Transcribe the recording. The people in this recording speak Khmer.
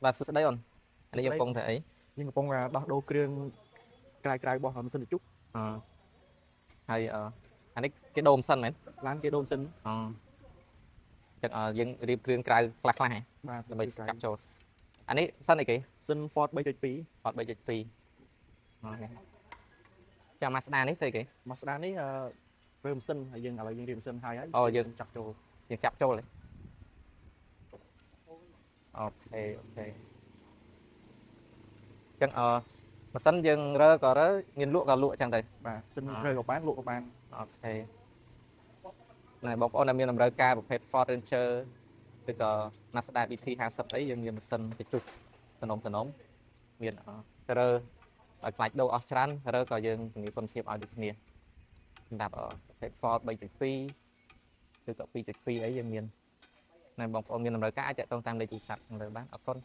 បាទសួស្តីអូនអានេះយើងកំពុងតែអីយើងកំពុងដោះដូរគ្រឿងក្រៅរបស់ម៉ាស៊ីនជុកហើយអានេះគេដូរម៉ាស៊ីនមែនឡានគេដូរម៉ាស៊ីនចឹងយើងរៀបគ្រឿងក្រៅខ្លះហ៎បាទដើម្បីកាប់ចូលអានេះម៉ាស៊ីនអីគេម៉ាស៊ីន Ford 3.2 Ford 3.2អូខេចាំ Mazda នេះទៅគេ Mazda នេះរើម៉ាស៊ីនហើយយើងឥឡូវយើងរៀបម៉ាស៊ីនហើយយើងចាប់ចូលយើងចាប់ចូលហ៎អូខេចឹងម៉ាស៊ីនយើងរើក៏រើមានលក់ក៏លក់ចឹងទៅបាទម៉ាស៊ីនរើក៏បានលក់ក៏បានអូខេណែបងប្អូនដែលមានតម្រូវការប្រភេទ Ford Ranger ឬក៏ Mazda BT50 អីយើងមានម៉ាស៊ីនទៅជុកសំណុំមានរើឲ្យខ្លាច់ដូរអស់ច្រើនរើក៏យើងជំនាញគុណភាពឲ្យដូចគ្នាសម្រាប់ប្រភេទ Ford 3.2 ឬក៏ 2.2 អីយើងមានណែបងប្អូនមានតម្រូវការអាចតាក់ទងតាមលេខទូរស័ព្ទខាងលើបានអរគុណ